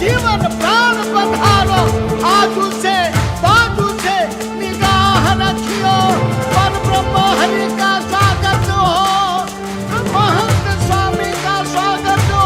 जीवन प्राण पधारो, आजू से बाजू से निगाह रखियो, पर ब्रह्म हरि का स्वागत हो, महंत स्वामी का स्वागत हो।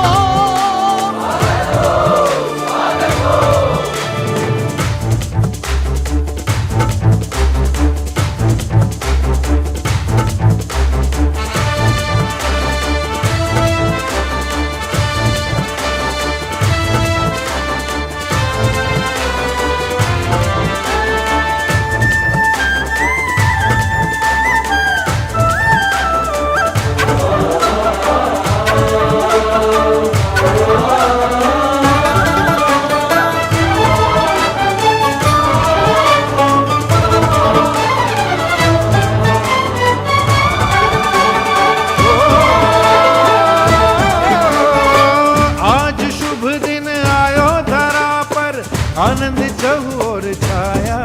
आनंद चहुओर छाया,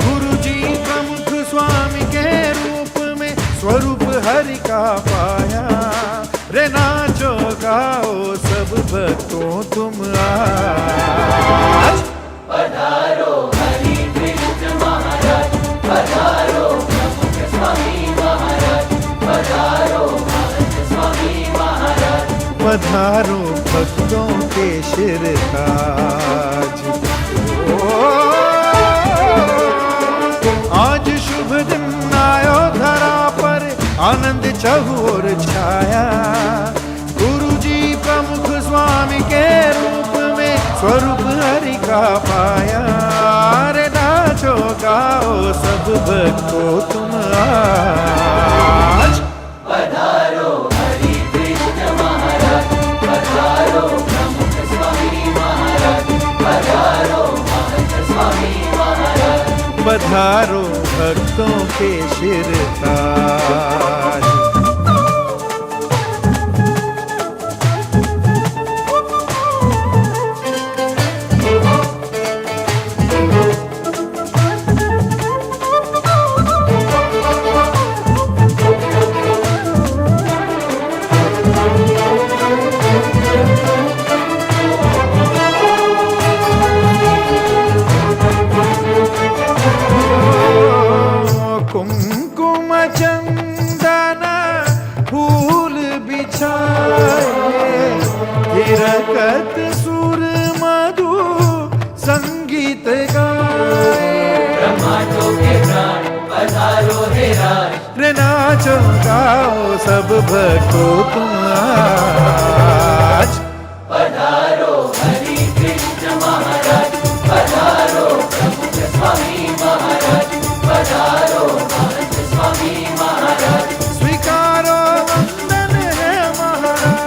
गुरु जी प्रमुख स्वामी के रूप में स्वरूप हरि का पाया। रे नाचो गाओ सब भक्तों तुम आज, पधारो हरि कृष्ण महाराज, पधारो प्रमुख स्वामी महाराज, पधारो महंत स्वामी महाराज, पधारो भक्तों के शिरताज। आज शुभ दिन आयो धरा पर, आनंद चहुओर छाया, गुरु जी प्रमुख स्वामी के रूप में स्वरूप हरि का पाया। रे नाचो गाओ सब भक्तों तुम आज, पधारो हरि कृष्ण महाराज, पधारो प्रमुख स्वामी महाराज, पधारो महंत स्वामी महाराज, पधारो भक्तों के शिरताज। कुमकुम चंदन फूल बिछाए, हिरकत सुर मधु संगीत गाए। ब्रह्मांडों के प्राण पधारो हे राज, रे नाचो गाओ सब भक्तों तुम आज, पधारो हरि कृष्ण महाराज, पधारो प्रमुख स्वामी महाराज, पधारो महंत स्वामी महाराज, स्वीकारो वंदन है महाराज।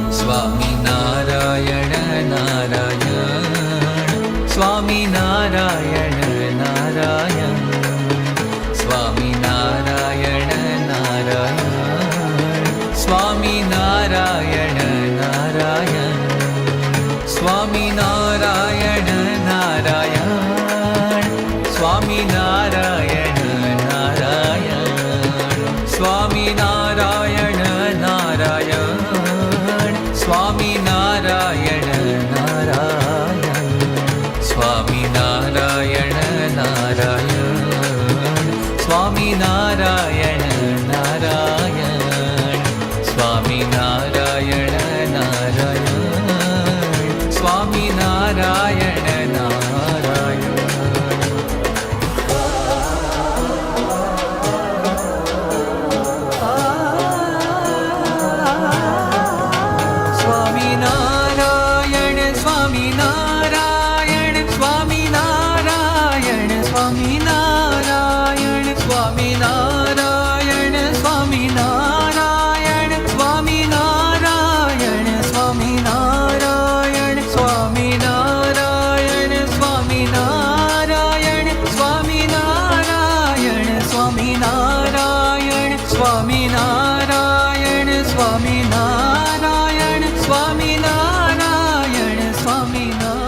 स्वामी नारायण नारायण, स्वामी नारायण नारायण, स्वामी नारायण नारायण, स्वामी नारायण नारायण, स्वामी नारायण नारायण, स्वामी नारायण नारायण, स्वामी नारायण नारायण, स्वामी नारायण नारायण, स्वामी नारायण नारायण, स्वामी नारायण नारायण, स्वामी नारायण नारायण, स्वामी नारायण नारायण। स्वामी नारायण, स्वामी नारायण, स्वामी नारायण, स्वामी नारायण, स्वामी नारायण, स्वामी સ્વામિનારાયણ સ્વામિનારાયણ સ્વામિનારાયણ સ્વામિનારાયણ સ્વામિનારાયણ.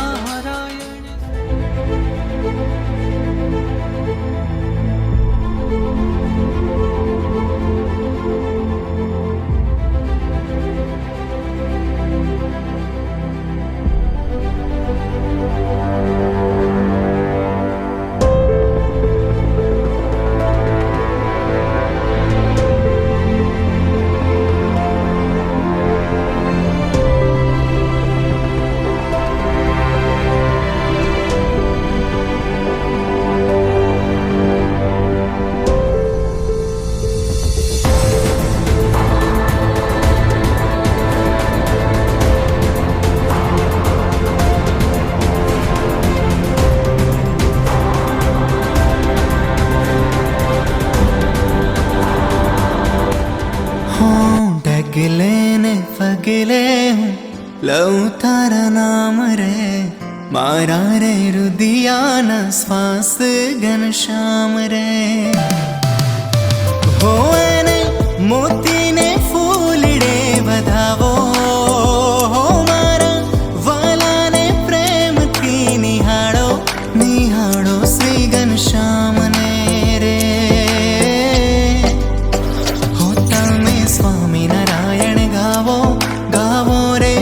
डगले ने फगले हूँ लऊ तारा नाम रे मारा रे रुदियाना श्वास घनश्याम रे हो ने मोती ने फूलड़े बधावो हो मारा वाला ने प्रेम थी निहाड़ो निहाड़ो श्री घनश्याम ने रे होता में स्वामी नारायण गावो गावो रे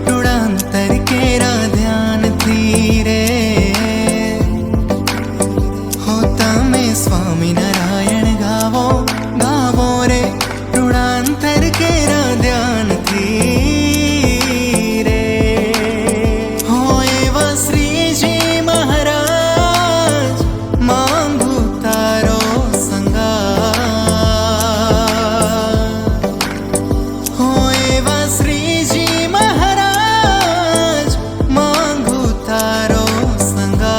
टुड़ांतर केरा ध्यान थी रे होता में स्वामी नारायण गावो गावो रे टुड़ांतर केरा ध्यान थी रे हो एवा श्री जी महाराज मांगू तारो संगा हो एवा श्री जी महाराज मांगू तारो संगा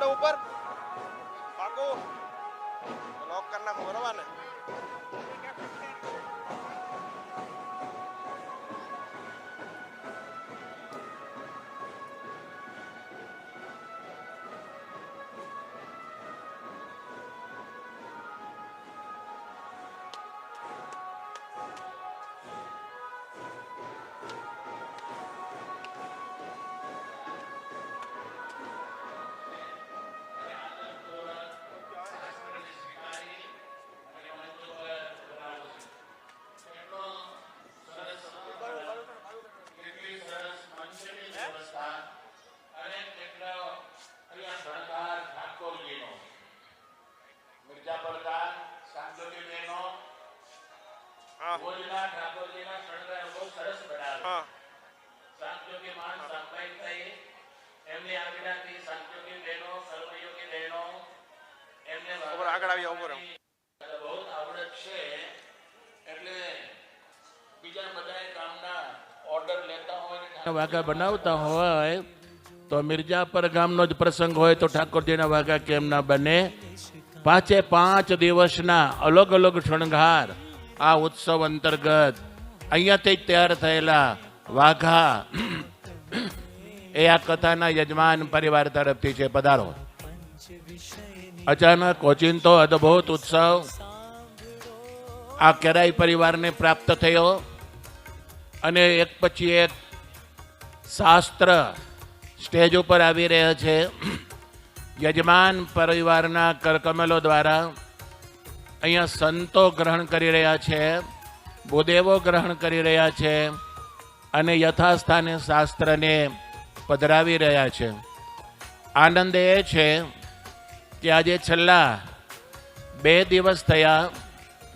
दो ऊपर पाको लॉक करना बरोबर ने આગળ આવી ઉભો રહો બહુ આવડત છે એટલે બીજા બધા કામના ઓર્ડર લેતા હોય વાઘા બનાવતા હોય તો મિર્જાપર ગામનો જ પ્રસંગ હોય તો ઠાકોરજીના વાઘા કેમ ના બને 5 દિવસના અલગ અલગ શણગાર આ ઉત્સવ અંતર્ગત અહીંયાથી તૈયાર થયેલા વાઘા એ આ કથાના યજમાન પરિવાર તરફથી છે. પધારો. અચાનક ઓચિંતો અદ્ભુત ઉત્સવ આ કેરાઈ પરિવારને પ્રાપ્ત થયો અને એક પછી એક શાસ્ત્ર સ્ટેજ ઉપર આવી રહ્યા છે. યજમાન પરિવારના કરકમલો દ્વારા અહીંયા સંતો ગ્રહણ કરી રહ્યા છે, ભૂદેવો ગ્રહણ કરી રહ્યા છે અને યથાસ્થાને શાસ્ત્રને પધરાવી રહ્યા છે. આનંદ એ છે કે આજે છેલ્લા 2 દિવસ થયા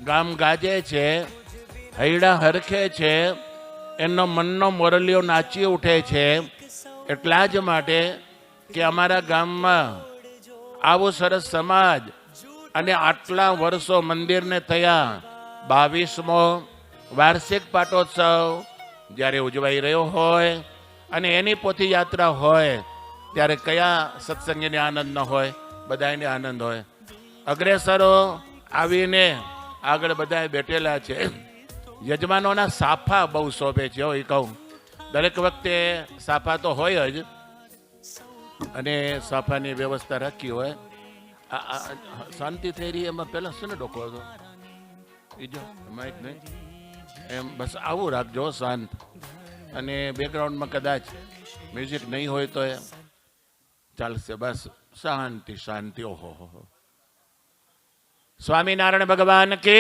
ગામ ગાજે છે, હૈડા હરખે છે, એનો મનનો મોરલીઓ નાચી ઉઠે છે. એટલા જ માટે કે અમારા ગામમાં આવો સરસ સમાજ અને આટલા વર્ષો મંદિરને થયા 22મો વાર્ષિક પાટોત્સવ જ્યારે ઉજવાઈ રહ્યો હોય અને એની પોથી યાત્રા હોય ત્યારે કયા સત્સંગીને આનંદ ન હોય, બધાને આનંદ હોય. અગ્રેસરો આવીને આગળ બધા બેઠેલા છે. યજમાનોના સાફા બહુ શોભે છે. એ કહું દરેક વખતે સાફા તો હોય જ અને સાફાની વ્યવસ્થા રાખી હોય. શાંતિ થઈ રહી એમાં પહેલા શું ડોકો હતો બીજો માઇક નહીં એમ બસ આવું રાખજો શાંત. અને બેકગ્રાઉન્ડમાં કદાચ મ્યુઝિક નહીં હોય તો એ ચાલશે. બસ શાંતિ શાંતિ. ઓહો સ્વામિનારાયણ ભગવાન કે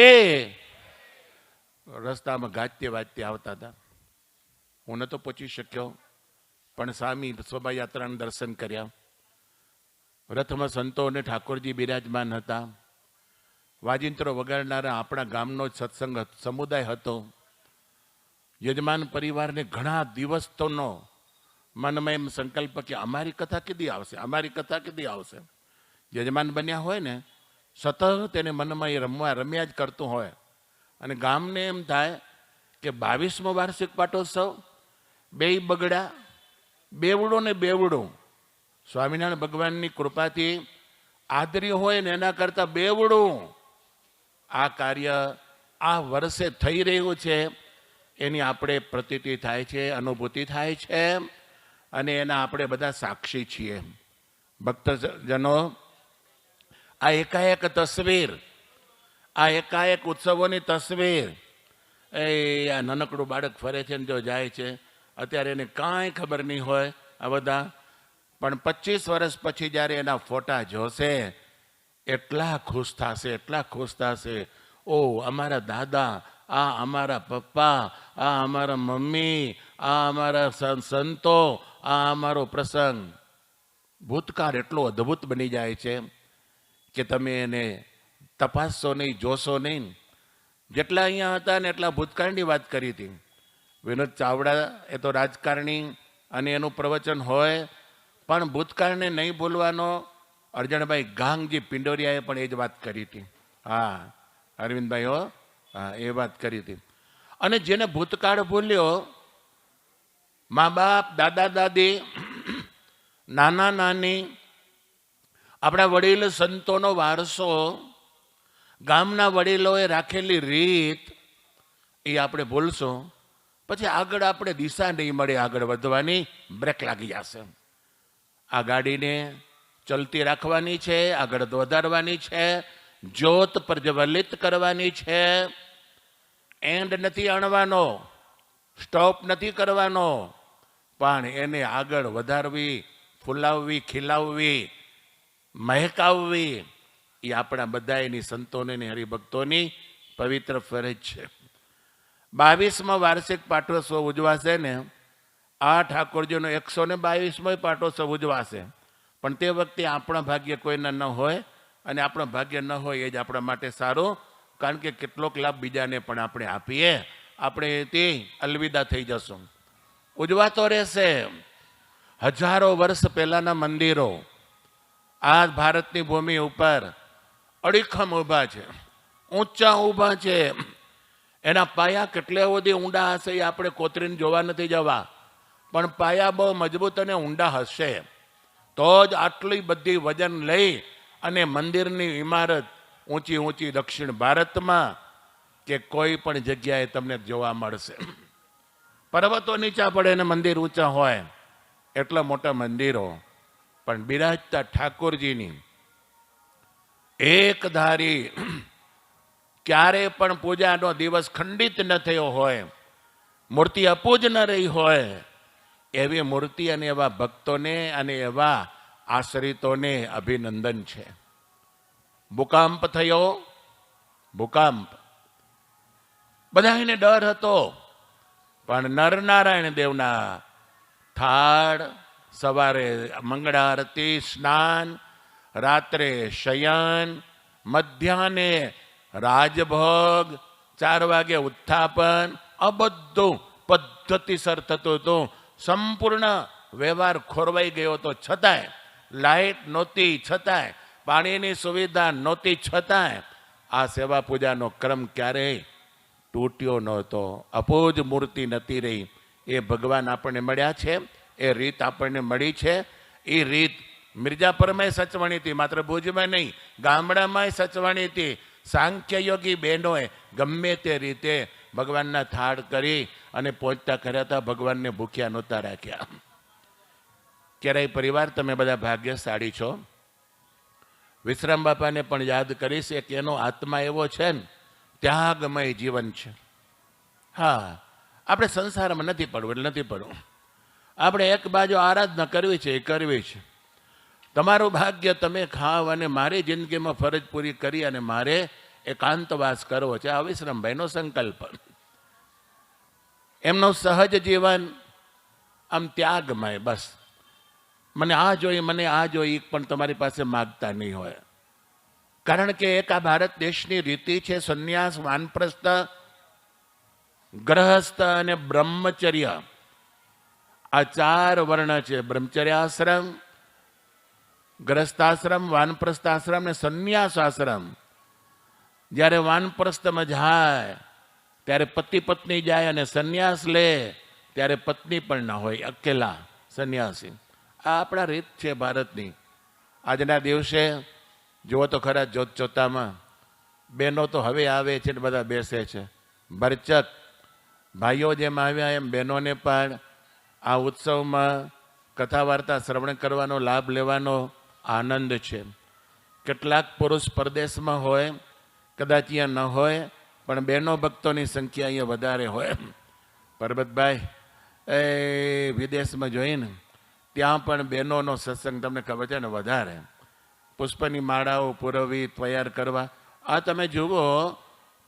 રસ્તામાં ગાજતે વાજતે આવતા હતા. હું નતો પહોંચી શક્યો પણ સ્વામી શોભાયાત્રાના દર્શન કર્યા. રથમાં સંતો અને ઠાકોરજી બિરાજમાન હતા. વાજિંત્રો વગાડનારા આપણા ગામનો જ સત્સંગ સમુદાય હતો. યજમાન પરિવારને ઘણા દિવસનો મનમાં એમ સંકલ્પ કે અમારી કથા કીધી આવશે, અમારી કથા કીધી આવશે. યજમાન બન્યા હોય ને સતત એને મનમાં એ રમ્યા જ કરતું હોય. અને ગામને એમ થાય કે 22મો વાર્ષિક પાટોત્સવ 2 બગડા, બેવડો ને બેવડું. સ્વામિનારાયણ ભગવાનની કૃપાથી આદર્ય હોય ને એના કરતાં બેવડું આ કાર્ય આ વર્ષે થઈ રહ્યું છે એની આપણે પ્રતીતિ થાય છે, અનુભૂતિ થાય છે અને એના આપણે બધા સાક્ષી છીએ. ભક્તજનો આ એકાએક તસવીર, આ એકાએક ઉત્સવોની તસવીર, એ આ નાનકડું બાળક ફરે છે ને જો જાય છે અત્યારે એને કાંઈ ખબર નહીં હોય આ બધા, પણ 25 વર્ષ પછી જ્યારે એના ફોટા જોશે એટલા ખુશ થશે, એટલા ખુશ થશે. ઓ અમારા દાદા, આ અમારા પપ્પા, આ અમારા મમ્મી, આ અમારા સંતો, આ અમારો પ્રસંગ. ભૂતકાળ એટલો અદ્ભુત બની જાય છે કે તમે એને તપાસશો નહીં, જોશો નહીં. જેટલા અહીંયા હતા ને એટલા ભૂતકાળની વાત કરી હતી. વિનોદ ચાવડા એ તો રાજકારણી અને એનું પ્રવચન હોય પણ ભૂતકાળને નહીં ભૂલવાનો અર્જણભાઈ ગાંગજી પિંડોરિયાએ પણ એ જ વાત કરી હતી. હા અરવિંદભાઈ હો, હા એ વાત કરી હતી. અને જેને ભૂતકાળ ભૂલ્યો, મા બાપ, દાદા દાદી, નાના નાની આપણા વડીલ સંતોનો વારસો, ગામના વડીલોએ રાખેલી રીત એ આપણે ભૂલશું, પછી આગળ આપણે દિશા નહીં મળે આગળ વધવાની, બ્રેક લાગી જશે. આ ગાડીને ચલતી રાખવાની છે, આગળ વધારવાની છે, જ્યોત પ્રજ્વલિત કરવાની છે. એન્ડ નથી આણવાનો, સ્ટોપ નથી કરવાનો, પણ એને આગળ વધારવી, ફૂલાવવી, ખીલાવવી, મહેકાવવી એ આપણા બધાની સંતોની હરિભક્તોની પવિત્ર ફરજ છે. 22મા વાર્ષિક પાટોત્સવ ઉજવાશે ને, આ ઠાકોરજીનો 122મો પાટોત્સવ ઉજવાશે. પણ તે વખતે આપણા ભાગ્ય કોઈના ન હોય, અને આપણા ભાગ્ય ન હોય એ જ આપણા માટે સારું, કારણ કે કેટલોક લાભ બીજાને પણ આપણે આપીએ, આપણે તે અલવિદા થઈ જશું. ઉજવાતો રહેશે. હજારો વર્ષ પહેલાના મંદિરો આ ભારતની ભૂમિ ઉપર અડીખમ ઊભા છે, ઊંચા ઊભા છે. એના પાયા કેટલે સુધી ઊંડા હશે એ આપણે કોતરીને જોવા નથી જવા, પણ પાયા બહુ મજબૂત અને ઊંડા હશે તો જ આટલી બધી વજન લઈ અને મંદિરની ઇમારત ઊંચી ઊંચી દક્ષિણ ભારતમાં કે કોઈ પણ જગ્યાએ તમને જોવા મળશે. પર્વતો નીચા પડે અને મંદિર ઊંચા હોય, એટલા મોટા મંદિરો, પણ બિરાજતા ઠાકોરજીની એક ધારી ક્યારે પણ પૂજાનો દિવસ ખંડિત ન થયો હોય, મૂર્તિ અપૂજ ન રહી હોય, એવી મૂર્તિ અને એવા ભક્તોને અને એવા આશ્રિતોને અભિનંદન છે. ભૂકંપ થયો, ભૂકંપ, બધાને ડર હતો, પણ નરનારાયણ દેવના થાળ, સવારે મંગળા આરતી, સ્નાન, રાત્રે શયન, મધ્યાહને રાજભોગ, 4 વાગે ઉત્થાપન, આ બધું પદ્ધતિસર થતું હતું. સંપૂર્ણ વ્યવહાર ખોરવાઈ ગયો હતો, છતાંય લાઇટ નહોતી, છતાંય પાણીની સુવિધા નહોતી, છતાંય આ સેવા પૂજાનો ક્રમ ક્યારેય તૂટ્યો નહોતો. અપૂજ મૂર્તિ નથી રહી. એ ભગવાન આપણને મળ્યા છે, એ રીત આપણને મળી છે. એ રીત મિર્જાપુરમાં સચવાણી હતી, માત્ર ભુજમાં નહીં, ગામડામાં સચવાણી હતી. સાંખ્ય યોગી બહેનોએ ગમે તે રીતે ભગવાનના થાળ કરી અને પહોંચતા કર્યા હતા, ભગવાનને ભૂખ્યા નહોતા રાખ્યા. ક્યારેય પરિવાર તમે બધા ભાગ્યશાળી છો. વિશ્રામ બાપાને પણ યાદ કરીશ કે એનો આત્મા એવો છે ને, ત્યાગમય જીવન છે. હા, આપણે સંસારમાં નથી પડવું એટલે નથી પડવું, આપણે એક બાજુ આરાધના કરવી છે એ કરવી છે. તમારું ભાગ્ય તમે ખાવ અને મારી જિંદગીમાં ફરજ પૂરી કરી અને મારે એકાંતવાસ કરવો છે, આ વિશ્રામભાઈનો સંકલ્પ. એમનું સહજ જીવન આમ ત્યાગમય. બસ મને આ જોઈ, મને આ જોઈ, પણ તમારી પાસે માગતા નહીં હોય, કારણ કે એક આ ભારત દેશની રીતિ છે. સંન્યાસ, વાનપ્રસ્થ, ગ્રહસ્થ અને બ્રહ્મચર્ય, આ 4 વર્ણ છે. બ્રહ્મચર્યાશ્રમ, ગ્રસ્તાશ્રમ, વાનપ્રસ્થાશ્રમ ને સંન્યાસ આશ્રમ. જ્યારે વાનપ્રસ્થમાં જાય ત્યારે પતિ પત્ની જાય, અને સંન્યાસ લે ત્યારે પત્ની પણ ના હોય, અકેલા સંન્યાસી. આ આપણા રીત છે ભારતની. આજના દિવસે જુઓ તો ખરા, જોત જોતામાં બહેનો તો હવે આવે છે ને બધા બેસે છે. ભરચક ભાઈઓ જેમ આવ્યા એમ બહેનોને પણ આ ઉત્સવમાં કથા વાર્તા શ્રવણ કરવાનો લાભ લેવાનો આનંદ છે. કેટલાક પુરુષ પરદેશમાં હોય, કદાચ અહીંયા ન હોય, પણ બહેનો ભક્તોની સંખ્યા અહીંયા વધારે હોય. પરબતભાઈ એ વિદેશમાં જોઈને ત્યાં પણ બહેનોનો સત્સંગ તમને ખબર છે ને વધારે. પુષ્પની માળાઓ પુરવવી, તૈયાર કરવા. આ તમે જુઓ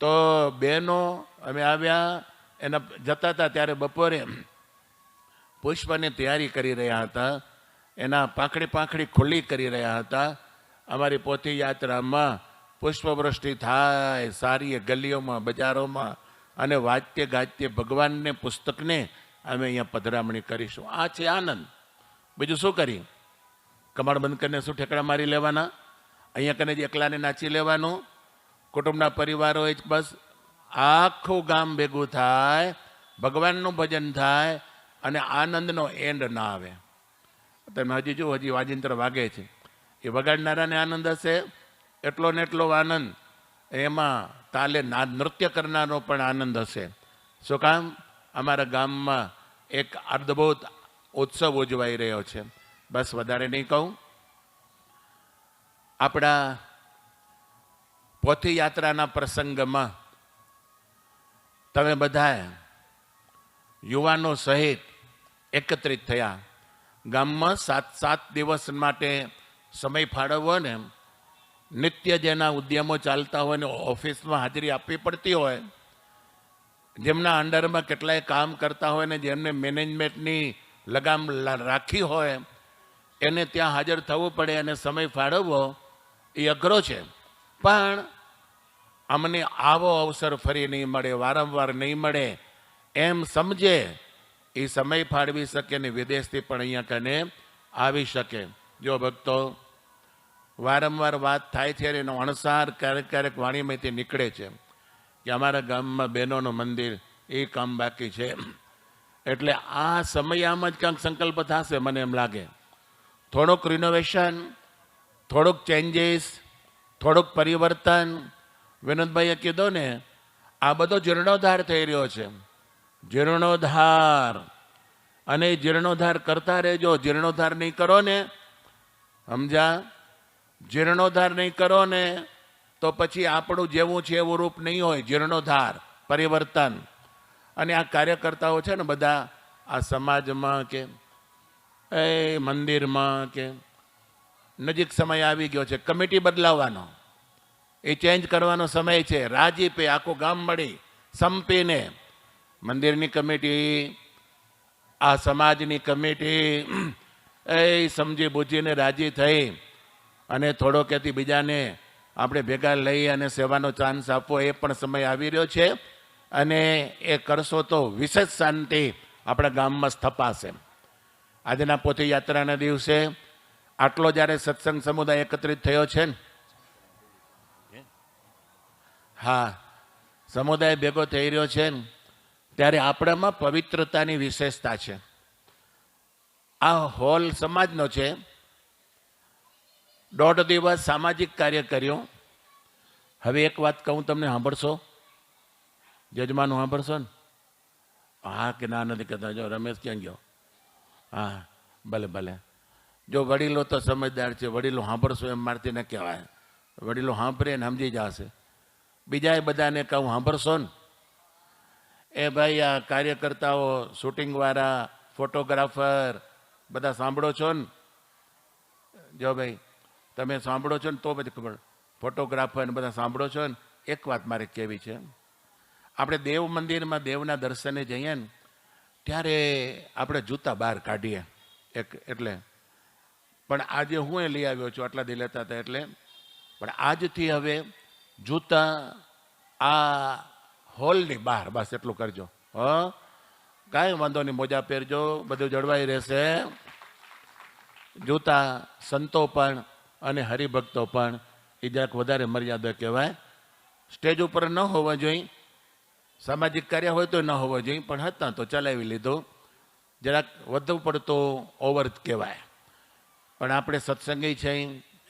તો બહેનો અમે આવ્યા એના જતા હતા ત્યારે બપોરે પુષ્પની તૈયારી કરી રહ્યા હતા, એના પાંખડી ખુલ્લી કરી રહ્યા હતા. અમારી પોથી યાત્રામાં પુષ્પવૃષ્ટિ થાય સારી ગલીઓમાં, બજારોમાં, અને વાજતે ગાજતે ભગવાનને, પુસ્તકને અમે અહીંયા પધરામણી કરીશું. આ છે આનંદ. બીજું શું કરી? કમાડ બંધ કરીને શું ઠેકડા મારી લેવાના? અહીંયા કને જ એકલાને નાચી લેવાનું? કુટુંબના પરિવારો જ બસ આખું ગામ ભેગું થાય, ભગવાનનું ભજન થાય અને આનંદનો એન્ડ ના આવે. તમે હજી જુઓ, હજી વાજિંત્ર વાગે છે. એ વગાડનારાને આનંદ હશે, એટલો ને એટલો આનંદ એમાં તાલે નૃત્ય કરનારનો પણ આનંદ હશે. શું કામ? અમારા ગામમાં એક અદ્ભુત ઉત્સવ ઉજવાઈ રહ્યો છે. બસ વધારે નહીં કહું. આપણા પોથી યાત્રાના પ્રસંગમાં તમે બધા યુવાનો સહિત એકત્રિત થયા. ગામમાં 7 દિવસ માટે સમય ફાળવવો ને, નિત્ય જેના ઉદ્યમો ચાલતા હોય ને ઓફિસમાં હાજરી આપવી પડતી હોય, જેમના અંડરમાં કેટલાય કામ કરતા હોય ને જેમને મેનેજમેન્ટની લગામ રાખી હોય, એને ત્યાં હાજર થવું પડે અને સમય ફાળવવો એ અઘરો છે. પણ અમને આવો અવસર ફરી નહીં મળે, વારંવાર નહીં મળે એમ સમજે એ સમય ફાળવી શકે ને વિદેશથી પણ અહીંયા કને આવી શકે. જો ભક્તો, વારંવાર વાત થાય છે એનો અણસાર ક્યારેક ક્યારેક વાણીમાંથી નીકળે છે કે અમારા ગામમાં બહેનોનું મંદિર એ કામ બાકી છે. એટલે આ સમયમાં જ ક્યાંક સંકલ્પ થશે મને એમ લાગે. થોડુંક રિનોવેશન, થોડુંક ચેન્જીસ, થોડુંક પરિવર્તન. વિનોદભાઈએ કીધું ને, આ બધો જીર્ણોદ્ધાર થઈ રહ્યો છે. જીર્ણોદ્ધાર. અને જીર્ણોદ્ધાર કરતા રહેજો. જીર્ણોદ્ધાર નહીં કરો ને, સમજા? જીર્ણોદ્ધાર નહીં કરો ને તો પછી આપણું જેવું છે એવું રૂપ નહીં હોય. જીર્ણોદ્ધાર, પરિવર્તન. અને આ કાર્યકર્તાઓ છે ને બધા, આ સમાજમાં કે એ મંદિરમાં કે નજીક સમય આવી ગયો છે કમિટી બદલાવવાનો, એ ચેન્જ કરવાનો સમય છે. રાજીપે આખું ગામ મળી સંપીને મંદિરની કમિટી, આ સમાજની કમિટી એ સમજી બુજીને રાજી થઈ અને થોડોક એથી બીજાને આપણે ભેગા લઈ અને સેવાનો ચાન્સ આપવો, એ પણ સમય આવી રહ્યો છે. અને એ કરશો તો વિશેષ શાંતિ આપણા ગામમાં સ્થપાશે. આજના પોથી યાત્રાના દિવસે આટલો જ્યારે સત્સંગ સમુદાય એકત્રિત થયો છે ને, હા, સમુદાય ભેગો થઈ રહ્યો છે ને, ત્યારે આપણામાં પવિત્રતાની વિશેષતા છે. આ હોલ સમાજનો છે. 1.5 દિવસ સામાજિક કાર્ય કર્યું. હવે એક વાત કહું તમને, સાંભળશો? જજમાનું સાંભળશો ને? હા કે ના નથી કહેતા? જો રમેશ ક્યાં ગયો? હા, ભલે ભલે. જો વડીલો તો સમજદાર છે, વડીલો સાંભળશો એમ મારથી ન કહેવાય. વડીલો સાંભળે ને સમજી જશે. બીજા બધાને કહું, સાંભળશો ને? એ ભાઈ, આ કાર્યકર્તાઓ, શૂટિંગવાળા, ફોટોગ્રાફર બધા સાંભળો છો ને? જો ભાઈ, તમે સાંભળો છો ને તો પછી ખબર. ફોટોગ્રાફર ને બધા સાંભળો છો ને? એક વાત મારે કહેવી છે. આપણે દેવ મંદિરમાં દેવના દર્શને જઈએ ને ત્યારે આપણે જૂતા બહાર કાઢીએ એટલે, પણ આજે હું એ લઈ આવ્યો છું, આટલા દી લેતા હતા એટલે. પણ આજથી હવે જૂતા આ હોલની બહાર, બસ એટલું કરજો. કાંઈ વાંધો નહીં, મોજા પહેરજો, બધું જળવાઈ રહેશે. જૂતા સંતો પણ અને હરિભક્તો પણ એ જરાક વધારે મર્યાદા કહેવાય. સ્ટેજ ઉપર ન હોવા જોઈએ, સામાજિક કાર્ય હોય તો ન હોવો જોઈએ, પણ હતા તો ચલાવી લીધું. જરાક વધુ પડતો ઓવર કહેવાય. પણ આપણે સત્સંગી છે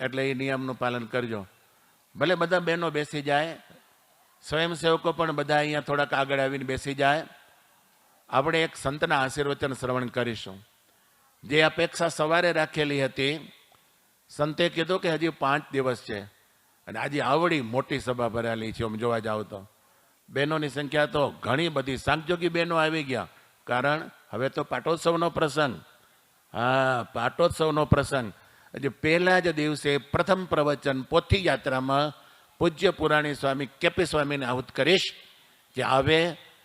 એટલે એ નિયમનું પાલન કરજો. ભલે બધા બહેનો બેસી જાય, સ્વયંસેવકો પણ બધા અહીંયા થોડાક આગળ આવીને બેસી જાય. આપણે એક સંતના આશીર્વચન શ્રવણ કરીશું. જે અપેક્ષા સવારે રાખેલી હતી, સંતે કીધું કે હજી 5 દિવસ છે અને આજે આવડી મોટી સભા ભરાયેલી છે. આમ જોવા જાવ તો બહેનોની સંખ્યા તો ઘણી બધી, સાંગજોગી બહેનો આવી ગયા. કારણ હવે તો પાટોત્સવનો પ્રસંગ. હા, પાટોત્સવનો પ્રસંગ. હજી પહેલા જ દિવસે પ્રથમ પ્રવચન પોથી યાત્રામાં પૂજ્ય પુરાણી સ્વામી કેપી સ્વામીને આહુત કરીશ કે આવે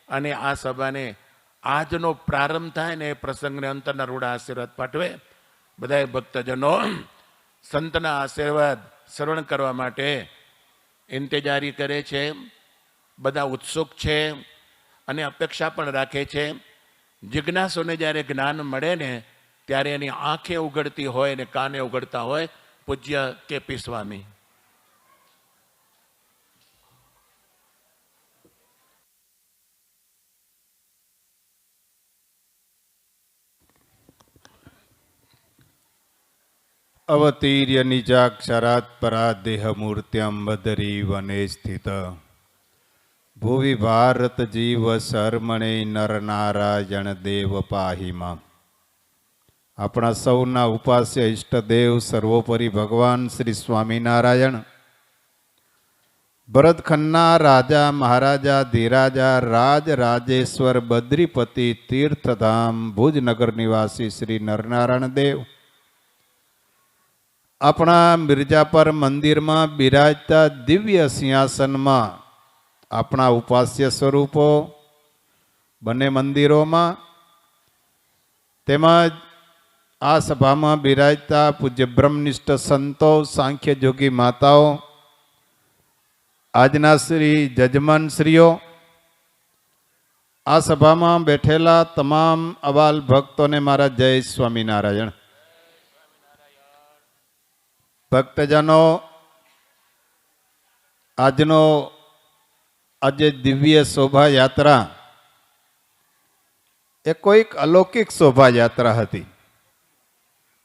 અને આ સભાને આજનો પ્રારંભ થાય ને એ પ્રસંગને અંતરના રૂડા આશીર્વાદ પાઠવે. બધાએ ભક્તજનો સંતના આશીર્વાદ શ્રવણ કરવા માટે ઇંતજારી કરે છે. બધા ઉત્સુક છે અને અપેક્ષા પણ રાખે છે. જિજ્ઞાસુને જ્યારે જ્ઞાન મળે ને ત્યારે એની આંખે ઉઘડતી હોય ને કાને ઉઘડતા હોય પૂજ્ય કેપી સ્વામી. અવતીર્ય નિજાક્ષરાત પરા દેહમૂર્ત્યમ બદરી વને સ્થિત ભુવિ ભારત જીવ શર્મણે નર નારાયણ દેવ પાહીમાં. આપણા સૌના ઉપાસ્ય ઈષ્ટદેવ સર્વોપરી ભગવાન શ્રી સ્વામિનારાયણ ભરતખંડના રાજા મહારાજા ધીરાજા રાજ રાજેશ્વર બદ્રીપતિ તીર્થધામ ભુજનગર નિવાસી શ્રી નરનારાયણ દેવ આપણા મિર્જાપર મંદિરમાં બિરાજતા દિવ્ય સિંહાસનમાં આપણા ઉપાસ્ય સ્વરૂપો બંને મંદિરોમાં તેમજ આ સભામાં બિરાજતા પૂજ્ય બ્રહ્મનિષ્ઠ સંતો સાંખ્ય જોગી માતાઓ આજના શ્રી જજમાન શ્રીઓ આ સભામાં બેઠેલા તમામ અવાલ ભક્તોને મારા જય સ્વામિનારાયણ. ભક્તજનો આજે દિવ્ય શોભાયાત્રા એ કોઈક અલૌકિક શોભાયાત્રા હતી,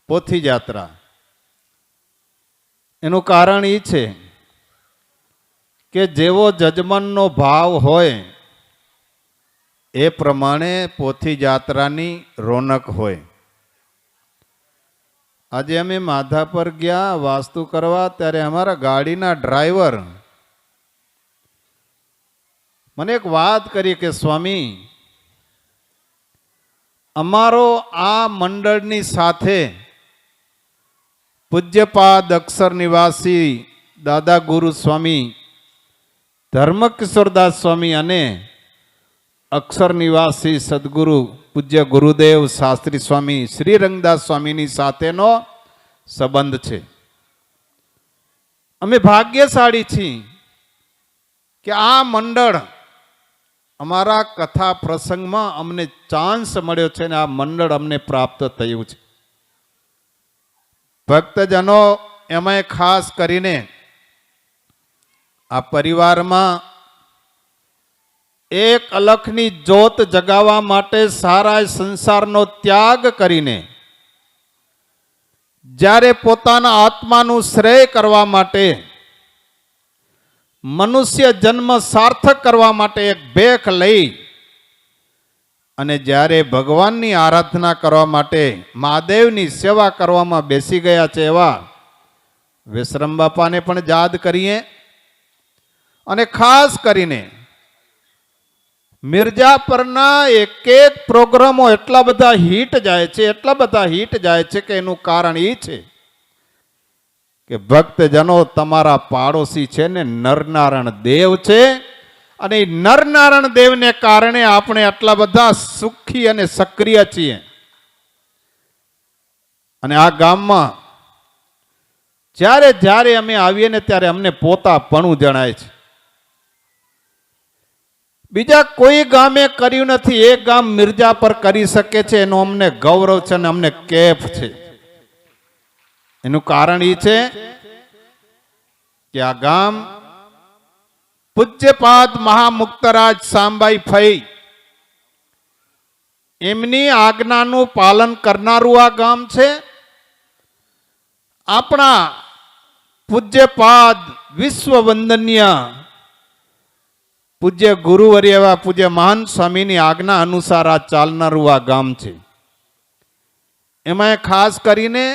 પોથી યાત્રા. એનું કારણ એ છે કે જેવો જજમાનનો ભાવ હોય એ પ્રમાણે પોથી યાત્રાની રોનક હોય. આજે અમે માધાપર ગયા વાસ્તુ કરવા, ત્યારે અમારા ગાડીના ડ્રાઈવર મને એક વાત કરી કે સ્વામી, અમારો આ મંડળની સાથે પૂજ્યપાદ અક્ષર નિવાસી દાદા ગુરુ સ્વામી ધર્મકિશોરદાસ સ્વામી અને અક્ષર નિવાસી સદગુરુ પૂજ્ય ગુરુદેવ શાસ્ત્રી સ્વામી શ્રીરંગદાસ સ્વામીની સાથેનો સંબંધ છે. અમે ભાગ્યશાળી છીએ કે આ મંડળ અમારા કથા પ્રસંગમાં અમને ચાન્સ મળ્યો છે અને આ મંડળ અમને પ્રાપ્ત થયું છે. ભક્તજનો, એમાંય ખાસ કરીને આ પરિવારમાં એક અલખની જ્યોત જગાવવા માટે સારા સંસારનો ત્યાગ કરીને જ્યારે પોતાના આત્માનું શ્રેય કરવા માટે, મનુષ્ય જન્મ સાર્થક કરવા માટે એક ભેખ લઈ અને જ્યારે ભગવાનની આરાધના કરવા માટે મહાદેવની સેવા કરવામાં બેસી ગયા છે એવા વિશ્રમ બાપાને પણ યાદ કરીએ. અને ખાસ કરીને મિર્જાપરના એક એક પ્રોગ્રામો એટલા બધા હિટ જાય છે કે એનું કારણ એ છે કે ભક્તજનો, તમારા પાડોશી છે ને નરનારાયણ દેવ છે, અને એ નરનારાયણ દેવને કારણે આપણે આટલા બધા સુખી અને સક્રિય છીએ. અને આ ગામમાં જ્યારે અમે આવીએ ને ત્યારે અમને પોતાપણું જણાય છે. બીજા કોઈ ગામે કર્યું નથી, એક ગામ મિર્જાપર કરી શકે છે, એનું અમને ગૌરવ છે અને અમને કેફ છે. એનું કારણ એ છે કે આ ગામ પૂજ્યપાદ મહામુક્તરાજ સાંબાઈ ફઈ એમની આજ્ઞાનું પાલન કરનારું આ ગામ છે. આપણા પૂજ્યપાદ વિશ્વ વંદનીય પૂજ્ય ગુરુવર્ય એવા પૂજ્ય મહાન સ્વામીની આજ્ઞા અનુસાર આ ચાલનારું આ ગામ છે. એમાં ખાસ કરીને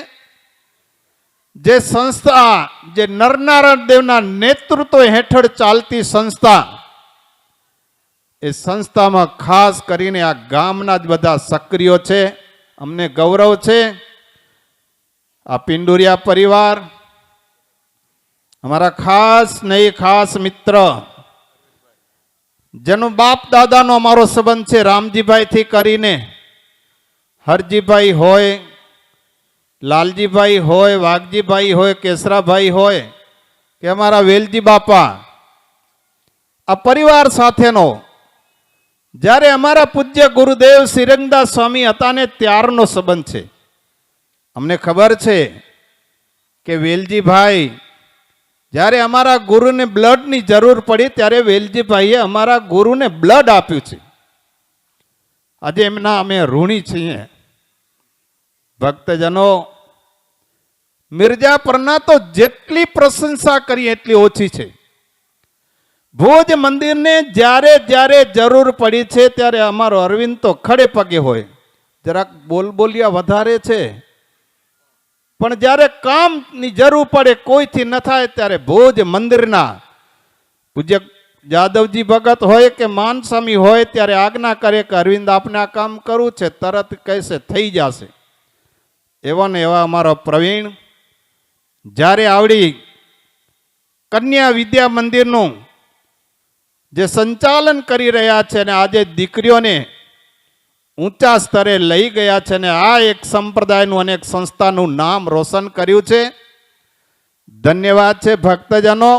જે સંસ્થા, જે નરનારાયણ દેવના નેતૃત્વ હેઠળ ચાલતી સંસ્થા, એ સંસ્થામાં ખાસ કરીને આ ગામના જ બધા સક્રિયો છે. અમને ગૌરવ છે. આ પિંડુરિયા પરિવાર અમારા ખાસ મિત્ર, જેનો બાપ દાદાનો અમારો સંબંધ છે, રામજીભાઈથી કરીને હરજીભાઈ હોય, લાલજીભાઈ હોય, વાઘજીભાઈ હોય, કેસરાભાઈ હોય કે અમારા વેલજી બાપા, આ પરિવાર સાથેનો જ્યારે અમારા પૂજ્ય ગુરુદેવ શ્રીરંગદાસ સ્વામી હતા ને ત્યારનો સંબંધ છે. અમને ખબર છે કે વેલજીભાઈ જ્યારે અમારા ગુરુને બ્લડની જરૂર પડી ત્યારે વેલજીભાઈએ અમારા ગુરુને બ્લડ આપ્યું છે. આજે એમના અમે ઋણી છીએ. ભક્તજનો, મિર્જાપરના તો જેટલી પ્રશંસા કરીએ એટલી ઓછી છે. ભુજ મંદિરને જ્યારે જ્યારે જરૂર પડી છે ત્યારે અમારો અરવિંદ તો ખડે પગે હોય, જરાક બોલબોલિયા વધારે છે, પણ જ્યારે કામની જરૂર પડે કોઈથી ન થાય ત્યારે ભુજ મંદિરના પૂજ્ય જાદવજી ભગત હોય કે માનસ્વામી હોય ત્યારે આજ્ઞા કરે કે અરવિંદ આપને આ કામ કરવું છે, તરત કહેશે થઈ જશે. એવા ને એવા અમારો પ્રવીણ જ્યારે આવડી કન્યા વિદ્યા મંદિરનું જે સંચાલન કરી રહ્યા છે અને આજે દીકરીઓને ઊંચા સ્તરે લઈ ગયા છે અને આ એક સંપ્રદાયનું અને એક સંસ્થાનું નામ રોશન કર્યું છે. ધન્યવાદ છે ભક્તજનો.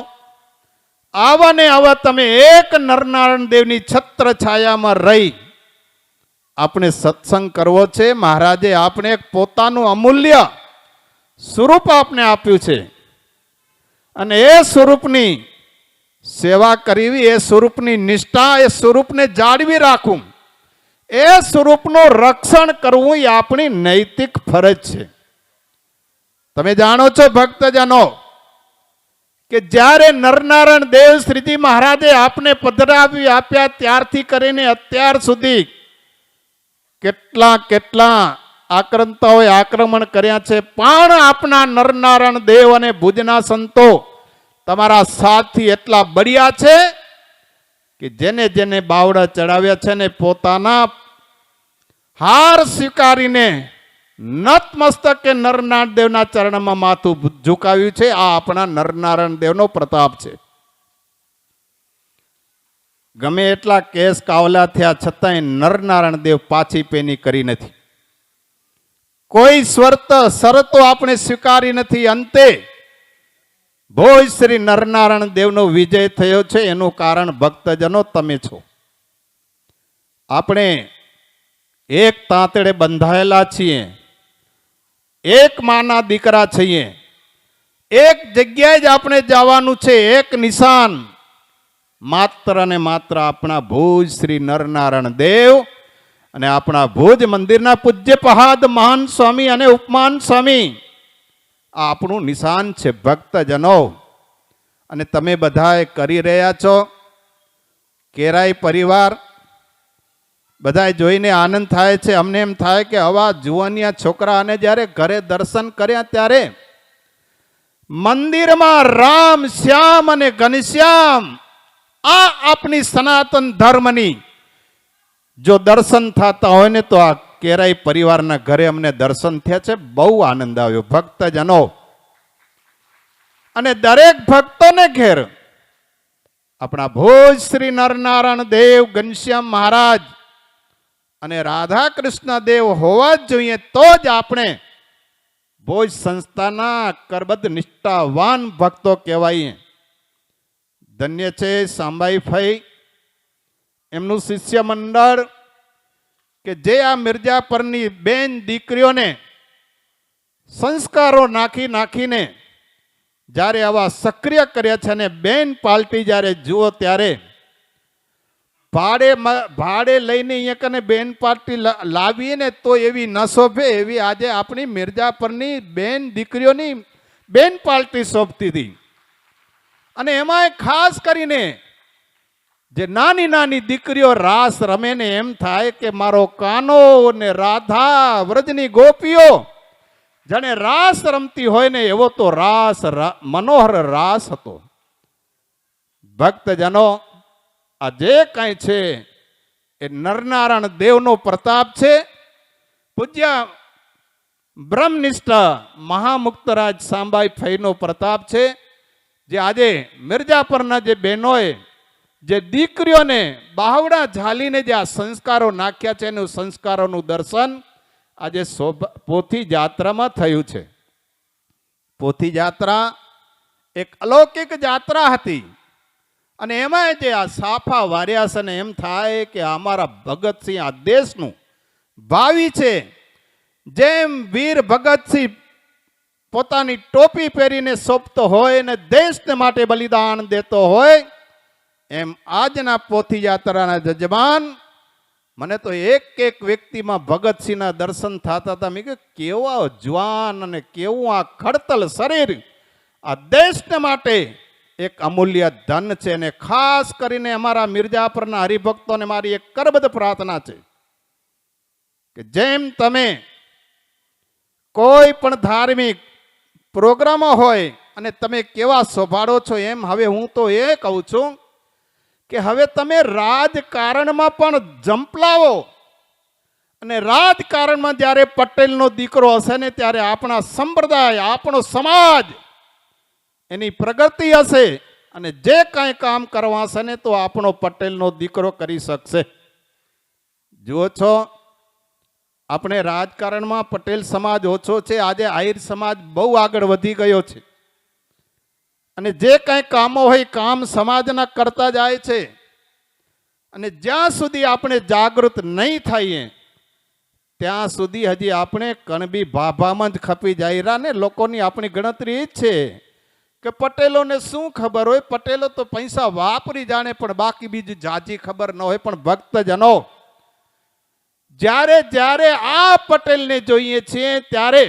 આવા ને આવા તમે એક નરનારાયણ દેવની છત્ર છાયામાં રહી આપણે સત્સંગ કરવો છે. મહારાજે આપણે એક પોતાનું અમૂલ્ય સ્વરૂપ આપને આપ્યું છે અને એ સ્વરૂપની સેવા કરવી, એ સ્વરૂપની નિષ્ઠા, એ સ્વરૂપને જાળવી રાખવું, એ સ્વરૂપનું રક્ષણ કરવું એ આપણી નૈતિક ફરજ છે. તમે જાણો છો ભક્તજનો કે જ્યારે નરનારાયણ દેવ શ્રીજી મહારાજે આપને પધરાવી આપ્યા ત્યારથી કરીને અત્યાર સુધી કેટલા આક્રંતાઓએ આક્રમણ કર્યા છે, પણ આપના નરનારાયણ દેવ અને ભુજના સંતો તમારા સાથી એટલા બળિયા છે કે જેને જેને બાવડા ચડાવ્યા છે ને પોતાના હાર સ્વીકારીને નતમસ્તકે નરનારાયણ દેવના ચરણમાં માથું ઝુકાવ્યું છે. આ આપણા નરનારાયણ દેવનો પ્રતાપ છે. ગમે એટલા કેસ કાવલા થયા છતાંય નરનારાયણ દેવ પાછી પેની કરી નથી. કોઈ શરતો આપણે સ્વીકારી નથી. અંતે ભોજ શ્રી નરનારાયણ દેવનો વિજય થયો છે. એનું કારણ ભક્તજનો તમે છો. આપણે એક તાંતડે બંધાયેલા છીએ, એક માના દીકરા છીએ, એક જગ્યાએ જ આપણે જવાનું છે, એક નિશાન, માત્ર ને માત્ર આપણા ભુજ શ્રી નરનારાયણ દેવ અને આપણા ભુજ મંદિરના પૂજ્ય પહાદ મહાન સ્વામી અને ઉપમાન સ્વામી આ આપણું નિશાન છે ભક્તજનો. અને તમે બધાએ કરી રહ્યા છો. કેરાઈ પરિવાર બધાએ જોઈને આનંદ થાય છે. અમને એમ થાય કે આવા જુવાનિયા છોકરાને જ્યારે ઘરે દર્શન કર્યા ત્યારે મંદિરમાં રામ, શ્યામ અને ઘનશ્યામ આ આપણી સનાતન ધર્મની જો દર્શન થતા હોય ને તો આ કેરાઈ પરિવારના ઘરે અમને દર્શન થયા છે. બહુ આનંદ આવ્યો ભક્તજનો. અને દરેક ભક્તોને ઘેર આપણા ભોજ શ્રી નરનારાયણ દેવ, ઘનશ્યામ મહારાજ અને રાધા કૃષ્ણ દેવ હોવા જ જોઈએ, તો જ આપણે ભોજ સંસ્થાના કરબદ્ધ નિષ્ઠાવાન ભક્તો કહેવાય. ધન્ય છે સાંબાઈ ફઈ, એમનું શિષ્ય મંડળ કે જે આ મિર્જાપરની બેન દીકરીઓને સંસ્કારો નાખીને જ્યારે આવા સક્રિય કર્યા છે. અને બેન પાર્ટી જ્યારે જુઓ ત્યારે ભાડે લઈને અહીંયા કને બેન પાર્ટી લાવીએ ને તો એવી ન શોભે એવી આજે આપણી મિર્જાપરની બેન દીકરીઓની બેન પાર્ટી શોભતી હતી. અને એમાંય ખાસ કરીને જે નાની નાની દીકરીઓ રાસ રમે ને એમ થાય કે મારો કાનો ને રાધા વ્રજની ગોપીઓ જાણે રાસ રમતી હોય ને એવો તો રાસ, મનોહર રાસ હતો. ભક્તજનો, આ જે કાંઈ છે એ નરનારાયણ દેવનો પ્રતાપ છે. પૂજ્ય બ્રહ્મનિષ્ઠ મહામુક્તરાજ સાંબાઈ ફઈનો પ્રતાપ છે. જે આજે મિર્જાપરના જે બહેનોએ જે દીકરીઓને બાવડા ઝાલીને જે આ સંસ્કારો નાખ્યા છે એનું સંસ્કારોનું દર્શન આજે પોથી જાત્રામાં થયું છે. પોથી જાત્રા એક અલૌકિક જાત્રા હતી. અને એમાં જે આ સાફા વાર્યા છે ને એમ થાય કે અમારા ભગતસિંહ આ દેશનું ભાવિ છે. જેમ વીર ભગતસિંહ પોતાની ટોપી પહેરીને સોંપતો હોય ને દેશને માટે બલિદાન દેતો હોય, એમ આજના પોથી યાત્રાના જજમાન મને તો એક એક વ્યક્તિમાં ભગતસિંહના દર્શન થતા હતા. મેં કીધું કેવા જવાન અને કેવું આ ખડતલ શરીર આ દેશને માટે એક અમૂલ્ય ધન છે. અને ખાસ કરીને અમારા મિર્જાપરના હરિભક્તોને મારી એક કરબદ્ધ પ્રાર્થના છે કે જેમ તમે કોઈ પણ ધાર્મિક પ્રોગ્રામો હોય અને તમે કેવા સ્વભાળો છો, એમ હવે હું તો એ કહું છું કે હવે તમે રાજકારણમાં પણ જંપલાવો. અને રાજકારણમાં જ્યારે પટેલનો દીકરો હશે ને ત્યારે આપણા સંપ્રદાય, આપણો સમાજ એની પ્રગતિ હશે. અને જે કાંઈ કામ કરવા હશે ને તો આપણો પટેલનો દીકરો કરી શકશે. જુઓ છો, આપણે રાજકારણમાં પટેલ સમાજ ઓછો છે. આજે આહિર સમાજ બહુ આગળ વધી ગયો છે. અને જે કાંઈ કામો હોય કામ સમાજના કરતા જાય છે. અને જ્યાં સુધી આપણે જાગૃત નહીં થઈએ ત્યાં સુધી હજી આપણે કણબી ભાભામાં જ ખપી જાય ને. લોકોની આપણી ગણતરી એ જ છે કે પટેલોને શું ખબર હોય, પટેલો તો પૈસા વાપરી જાણે પણ બાકી બીજી જાજી ખબર ન હોય. પણ ભક્તજનો, જ્યારે જ્યારે આ પટેલને જોઈએ છીએ ત્યારે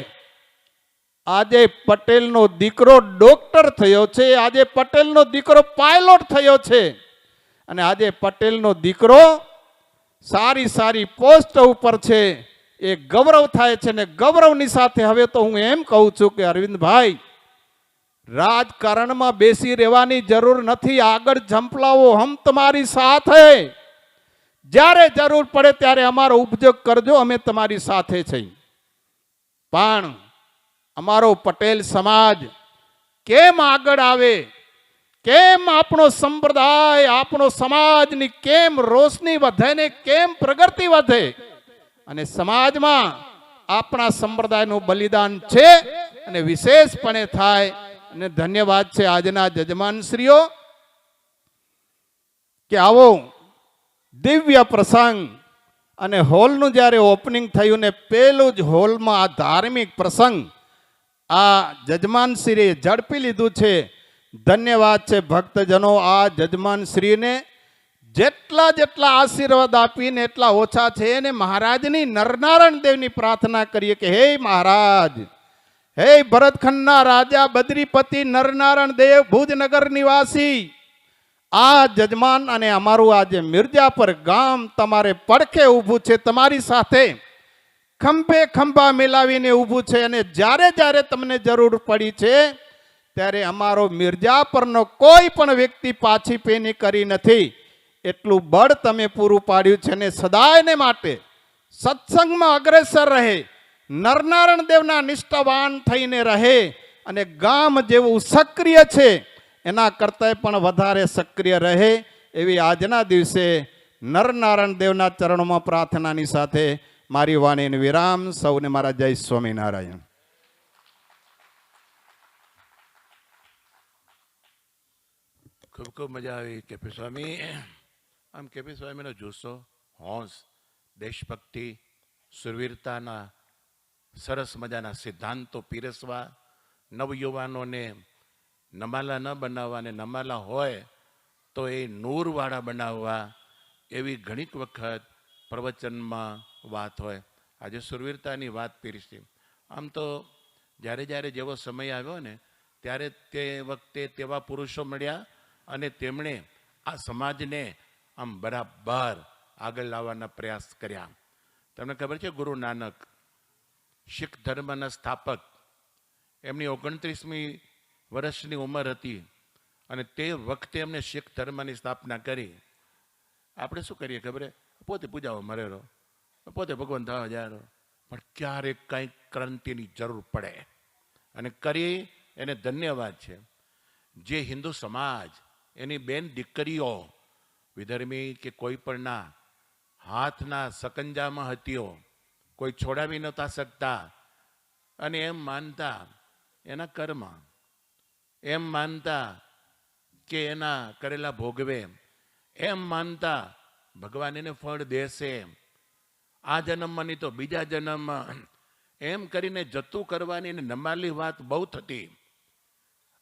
આજે પટેલનો દીકરો ડોક્ટર થયો છે, આજે પટેલનો દીકરો પાયલોટ થયો છે, અને આજે પટેલનો દીકરો સારી સારી પોસ્ટ ઉપર છે. એ ગૌરવ થાય છે. ને ગૌરવની સાથે હવે તો હું એમ કહું છું કે અરવિંદભાઈ, રાજકારણમાં બેસી રહેવાની જરૂર નથી. આગળ ઝંપલાવો, હમ તમારી સાથે. જ્યારે જરૂર પડે ત્યારે અમારો ઉપયોગ કરજો, અમે તમારી સાથે છીએ. પણ અમારો પટેલ સમાજ કેમ આગળ આવે, કેમ આપણો સંપ્રદાય, આપણો સમાજની કેમ રોશની વધે ને કેમ પ્રગતિ વધે, અને સમાજમાં આપણા સંપ્રદાયનું બલિદાન છે અને વિશેષપણે થાય. અને ધન્યવાદ છે આજના જજમાનશ્રીઓ કે આવો દિવ્ય પ્રસંગ. અને હોલનું જ્યારે ઓપનિંગ થયું ને પેલું જ હોલમાં આ ધાર્મિક પ્રસંગ આ જજમાનશ્રીએ ઝડપી લીધું છે. ધન્યવાદ છે ભક્તજનો. આ જજમાનશ્રીને જેટલા જેટલા આશીર્વાદ આપીને એટલા ઓછા છે. અને મહારાજની નરનારાયણ દેવની પ્રાર્થના કરીએ કે હે મહારાજ, હે ભરતખંડના રાજા બદ્રીપતિ નરનારાયણ દેવ ભુજનગર નિવાસી, આ જજમાન અને અમારું આજે મિર્જાપર ગામ તમારે પડખે ઊભું છે, તમારી સાથે ખંભે ખંભા મિલાવીને ઊભું છે. અને જ્યારે જ્યારે તમને જરૂર પડી છે ત્યારે અમારો મિર્જાપરનો કોઈ પણ વ્યક્તિ પાછી પેની કરી નથી. એટલું બળ તમે પૂરું પાડ્યું છે. અને સદાયને માટે સત્સંગમાં અગ્રેસર રહે, નરનારાયણ દેવના નિષ્ઠાવાન થઈને રહે, અને ગામ જેવું સક્રિય છે એના કરતાં પણ વધારે સક્રિય રહે એવી આજના દિવસે નરનારાયણ દેવના ચરણોમાં પ્રાર્થનાની સાથે મારી વાણીને વિરામ. સૌને મારા જય સ્વામિનારાયણ. ખૂબ ખૂબ મજા આવી કેપી સ્વામી. આમ કેપી સ્વામીનો જુસ્સો, હોંશ, દેશભક્તિ, સુરવીરતાના સરસ મજાના સિદ્ધાંતો પીરસવા, નવયુવાનોને નમાલા ન બનાવવા અને નમાલા હોય તો એ નૂરવાળા બનાવવા, એવી ઘણીક વખત પ્રવચનમાં વાત હોય. આજે સુરવીરતાની વાત પીરસી. આમ તો જ્યારે જ્યારે જેવો સમય આવ્યો ને ત્યારે તે વખતે તેવા પુરુષો મળ્યા અને તેમણે આ સમાજને આમ બરાબર આગળ લાવવાના પ્રયાસ કર્યા. તમને ખબર છે ગુરુ નાનક શીખ ધર્મના સ્થાપક, એમની 29મી વર્ષની ઉંમર હતી અને તે વખતે એમને શીખ ધર્મની સ્થાપના કરી. આપણે શું કરીએ ખબર? પોતે પૂજાઓ મરેલો, પોતે ભગવાન થવા જાય, પણ ક્યારેક કંઈક ક્રાંતિની જરૂર પડે અને કરી. એને ધન્યવાદ છે. જે હિન્દુ સમાજ એની બેન દીકરીઓ વિધર્મી કે કોઈ પણના હાથના સકંજામાં હતીઓ, કોઈ છોડાવી નહોતા શકતા, અને એમ માનતા એના કર્મ, એમ માનતા કે એના કરેલા ભોગવે, એમ માનતા ભગવાન એને ફળ દેશે આ જન્મમાં નહીં તો બીજા જન્મમાં, એમ કરીને જતું કરવાની એને નમાલી વાત બહુ થતી.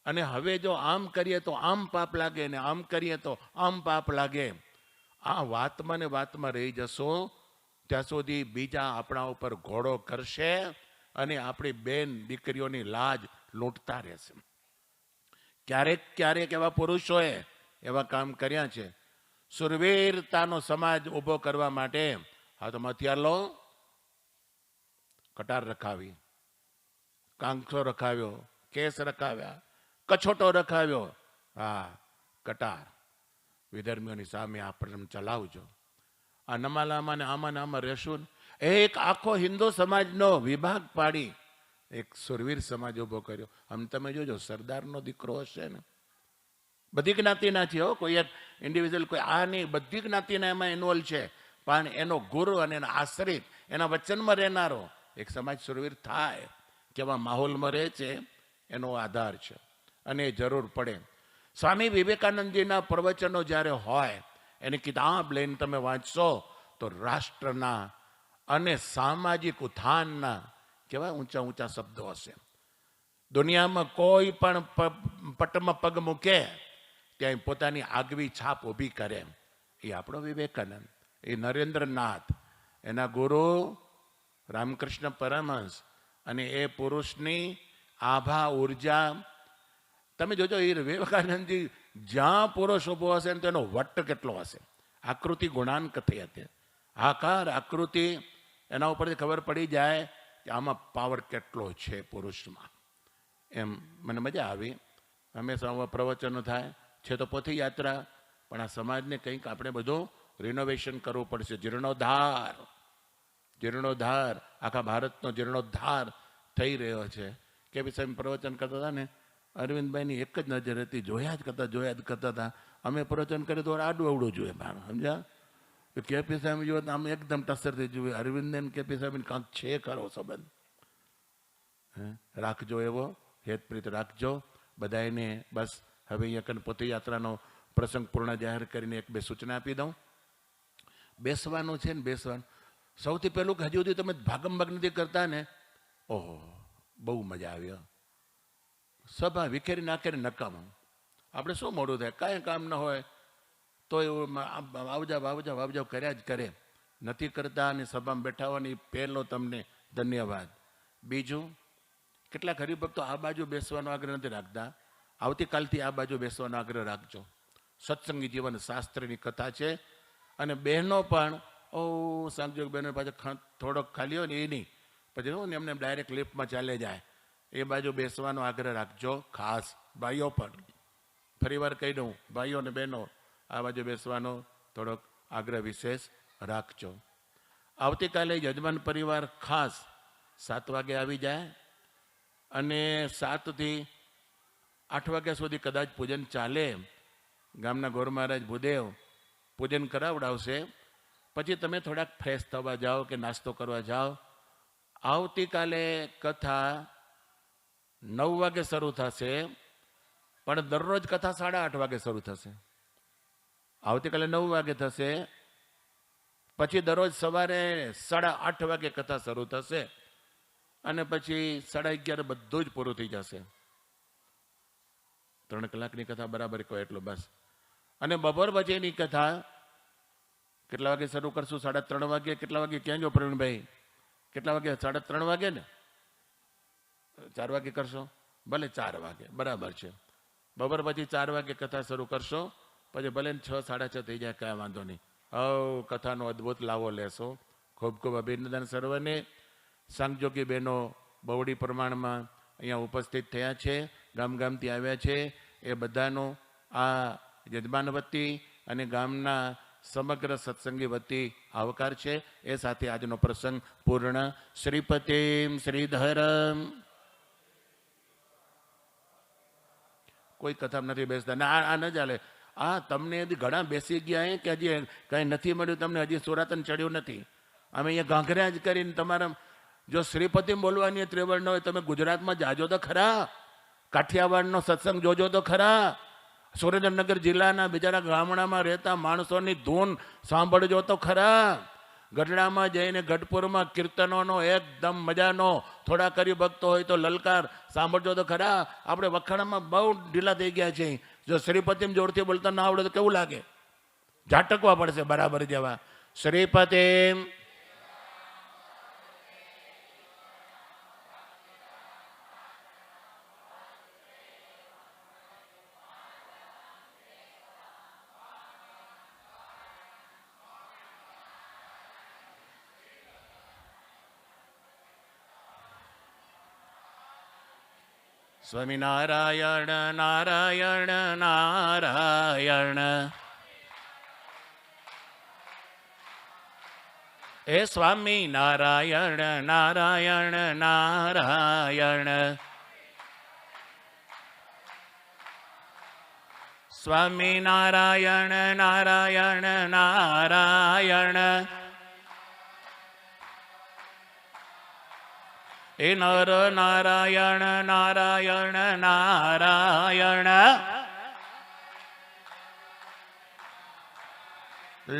અને હવે જો આમ કરીએ તો આમ પાપ લાગે, ને આમ કરીએ તો આમ પાપ લાગે. આ વાતમાં ને વાતમાં રહી જશો ત્યાં સુધી બીજા આપણા ઉપર ઘોડો કરશે અને આપણી બેન દીકરીઓની લાજ લૂંટતા રહેશે. ક્યારેક ક્યારેક એવા પુરુષોએ એવા કામ કર્યા છે. સુરવીરતાનો સમાજ ઊભો કરવા માટે હાથમાં હથિયાર લો, કટાર રખાવી, કાંકસો રખાવ્યો, કેસ રખાવ્યા, કછોટો રખાવ્યો, હા કટાર. વિધર્મીઓની સામે આપણે ચલાવજો. આ નમાલામાં ને આમાં ને આમાં રહેશું. એક આખો હિન્દુ સમાજનો વિભાગ પાડી એક સુરવીર સમાજ ઉભો કર્યો. આમ તમે જોજો, સરદારનો દીકરો હશે ને, બધી જ્ઞાતિના છે હો, કોઈ એક ઇન્ડિવિજ્યુઅલ કોઈ આ નહીં, બધી જ્ઞાતિના એમાં ઇન્વોલ્વ છે. પણ એનો ગુરુ અને એના આશ્રિત, એના વચનમાં રહેનારો એક સમાજ સુરવીર થાય. કેવા માહોલમાં રહે છે એનો આધાર છે, અને એ જરૂર પડે. સ્વામી વિવેકાનંદજીના પ્રવચનો જ્યારે હોય, એની કિતાબ લઈને તમે વાંચશો તો રાષ્ટ્રના અને સામાજિક ઉત્થાનના કેવા ઊંચા ઊંચા શબ્દો હશે. દુનિયામાં કોઈ પણ પટમાં પગ મૂકે ત્યાં પોતાની આગવી છાપ ઊભી કરે. એ આપણો વિવેકાનંદ, એ નરેન્દ્રનાથ, એના ગુરુ રામકૃષ્ણ પરમહંસ, અને એ પુરુષની આભા ઉર્જા તમે જોજો. એ વિવેકાનંદજી જ્યાં પુરુષ ઉભો હશે ને તેનો વટ કેટલો હશે. આકૃતિ ગુણાંક થઈ હતી, આકાર આકૃતિ, એના ઉપરથી ખબર પડી જાય કે આમાં પાવર કેટલો છે પુરુષમાં. એમ મને મજા આવી. હંમેશા પ્રવચનો થાય છે તો પોથીયાત્રા, પણ આ સમાજને કંઈક આપણે બધું રિનોવેશન કરવું પડશે. જીર્ણોદ્ધાર, જીર્ણોદ્ધાર, આખા ભારતનો જીર્ણોદ્ધાર થઈ રહ્યો છે. કે બી સાહેબ પ્રવચન કરતા હતા ને, અરવિંદભાઈની એક જ નજર હતી, જોયા જ કરતા હતા. અમે પ્રવચન કરીએ તો આડું અવડું જોઈએ, સમજ્યા? કેપી સાહેબ જોવે તો આમ એકદમ ટસરથી જોઈએ. અરવિંદ કેપી સાહેબ કાંક છે ખરો સંબંધ. રાખજો એવો હેતપ્રીત રાખજો બધાને. બસ હવે અહીંયા પોથીયાત્રાનો પ્રસંગ પૂર્ણ જાહેર કરીને એક બે સૂચના આપી દઉં. બેસવાનું છે ને, બેસવાનું સૌથી પહેલું કે હજુ સુધી તમે ભાગમ ભાગ નથી કરતા ને, ઓહો બહુ મજા આવી. સભા વિખેરી નાખે ને નકામું. આપણે શું મોડું થાય, કાંઈ કામ ન હોય તો એવું વાવજાવ કર્યા જ કરે. નથી કરતા અને સભામાં બેઠા હોવાની પહેલો તમને ધન્યવાદ. બીજું, કેટલાક હરિભક્તો આ બાજુ બેસવાનો આગ્રહ નથી રાખતા. આવતીકાલથી આ બાજુ બેસવાનો આગ્રહ રાખજો. સત્સંગી જીવન શાસ્ત્રની કથા છે. અને બહેનો પણ સાંજોગ બહેનો પાછળ થોડોક ખાલી હોય ને એ નહીં, પછી એમને ડાયરેક્ટ લિફ્ટમાં ચાલે જાય. એ બાજુ બેસવાનો આગ્રહ રાખજો ખાસ. ભાઈઓ પણ ફરી વાર કહી દઉં, ભાઈઓ અને બહેનો આ બાજુ બેસવાનો થોડોક આગ્રહ વિશેષ રાખજો. આવતીકાલે યજમાન પરિવાર ખાસ 7 વાગે આવી જાય અને 7 થી 8 વાગ્યા સુધી કદાચ પૂજન ચાલે. ગામના ગોર મહારાજ ભૂદેવ પૂજન કરાવડાવશે. પછી તમે થોડાક ફ્રેશ થવા જાઓ કે નાસ્તો કરવા જાઓ. આવતીકાલે કથા 9 વાગે શરૂ થશે, પણ દરરોજ કથા 8:30 વાગે શરૂ થશે. આવતીકાલે 9 વાગે થશે, પછી દરરોજ સવારે 8:30 વાગે કથા શરૂ થશે, અને પછી 11:30 બધું જ પૂરું થઈ જશે. 3 કલાકની કથા બરાબર કહો એટલું બસ. અને બપોર પછીની કથા કેટલા વાગે શરૂ કરશું? 3:30 વાગે. કેટલા વાગે ક્યાં જો પ્રવીણભાઈ? કેટલા વાગે? 3:30 વાગે ને? 4 વાગે કરશો? ભલે 4 વાગે બરાબર છે. બપોર પછી 4 વાગે કથા શરૂ કરશો, પછી ભલે 6, 6:30 થઈ જાય, કાંઈ વાંધો નહીં. કથાનો અદ્ભુત લાવો લેશો. ખૂબ ખૂબ અભિનંદન સર્વને. સાંગજોગી બહેનો બહોળી પ્રમાણમાં અહીંયા ઉપસ્થિત થયા છે, ગામથી આવ્યા છે. એ બધાનો આ યજમાન વતી અને ગામના સમગ્ર સત્સંગી વતી આવકાર છે. એ સાથે આજનો પ્રસંગ પૂર્ણ. શ્રીપતિમ શ્રીધરમ. કોઈ કથા નથી બેસતા ને આ ન ચાલે. તમને હજી ઘણા બેસી ગયા કે હજી કંઈ નથી મળ્યું, તમને હજી સુરાતન ચડ્યું નથી. અમે અહીંયા ઘાઘરા જ કરીને તમારા જો શ્રીપતિમ બોલવાની ત્રેવડ ન હોય, તમે ગુજરાતમાં જાજો તો ખરા, કાઠિયાવાડનો સત્સંગ જોજો તો ખરા, સુરેન્દ્રનગર જિલ્લાના બિચારા ગામડામાં રહેતા માણસોની ધૂન સાંભળજો તો ખરા. ગઢડામાં જઈને ગઢપુરમાં કીર્તનોનો એકદમ મજાનો થોડા કરી ભક્તો હોય તો લલકાર સાંભળજો તો ખરા. આપણે વખાણામાં બહુ ઢીલા થઈ ગયા છે. જો શ્રીપતિમ જોરથી બોલતા ના આવડે તો કેવું લાગે? ઝાટકવા પડશે બરાબર જેવા. શ્રીપતિમ સ્વામિનારાયણ નારાયણ નારાયણ. હે સ્વામી નારાયણ નારાયણ નારાયણ. સ્વામી નારાયણ નારાયણ નારાયણ. હે નર નારાયણ નારાયણ નારાયણ.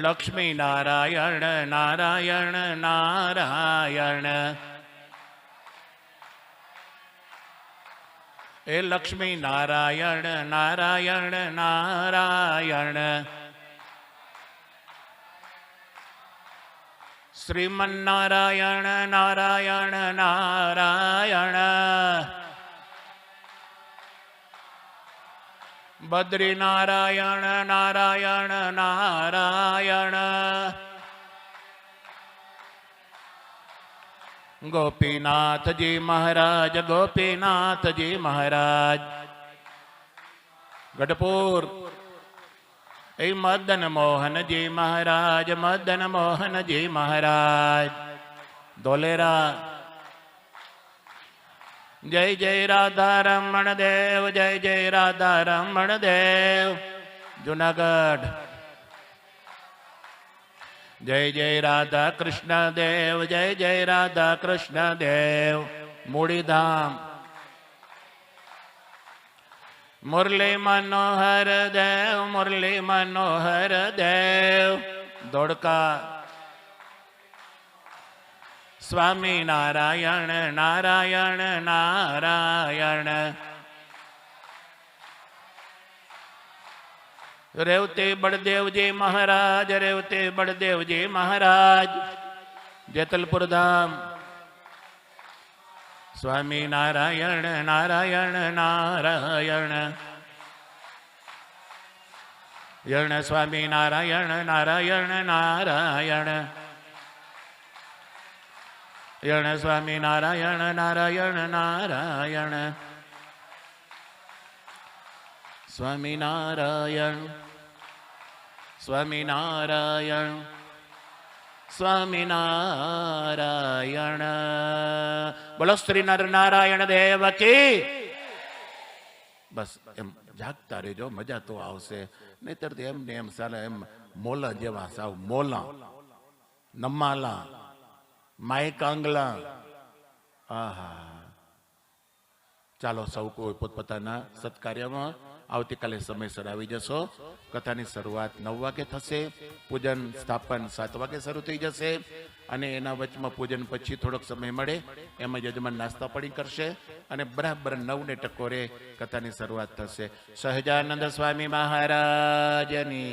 લક્ષ્મી નારાયણ નારાયણ નારાયણ. હે લક્ષ્મી નારાયણ નારાયણ નારાયણ. શ્રીમન્નારાયણ નારાયણ નારાયણ. બદ્રીનારાયણ નારાયણ નારાયણ. ગોપીનાથજી મહારાજ ગોપીનાથજી મહારાજ. ગઢપુર એ મદન મોહનજી મહારાજ મદન મોહનજી મહારાજ. ધોલેરા જય જય રાધા રમણ દેવ જય જય રાધા રમણ દેવ. જુનાગઢ જય જય રાધા કૃષ્ણ દેવ જય જય રાધા કૃષ્ણ દેવ. મૂડીધામ મુરલી મનોહર દેવ મુરલી મનોહર દેવ. ધોળકા સ્વામી નારાયણ નારાયણ નારાયણ. રેવતી બળદેવજી મહારાજ રેવતી બળદેવજી મહારાજ. જેતલપુર ધામ સ્વામી નારાયણ નારાયણ નારાયણ. યણ સ્વામી નારાયણ નારાયણ નારાયણ. યણ સ્વામી નારાયણ નારાયણ નારાયણ. સ્વામિનારાયણ સ્વામિનારાયણ સ્વામિનારાયણ. બોલો શ્રી નર નારાયણ દેવ કી. બસ એમ જાગતા રહેજો, મજા તો આવશે. નહીતર એમ ને એમ સાલા એમ મોલા જેવા સાવ મોલા નમાલા માયકાંગલા. આહા. ચાલો સૌ કોઈ પોતપોતાના સત્કાર્યમાં આવતીકાલે સમયસર આવી જશો. કથાની શરૂઆત 9 વાગે થશે. પૂજન સ્થાપન 7 વાગે શરૂ થઈ જશે. અને એના વચમાં પૂજન પછી થોડોક સમય મળે એમાં યજમાન નાસ્તા પાણી કરશે અને બરાબર 9 ને ટકોરે કથાની શરૂઆત થશે. સહજાનંદ સ્વામી મહારાજની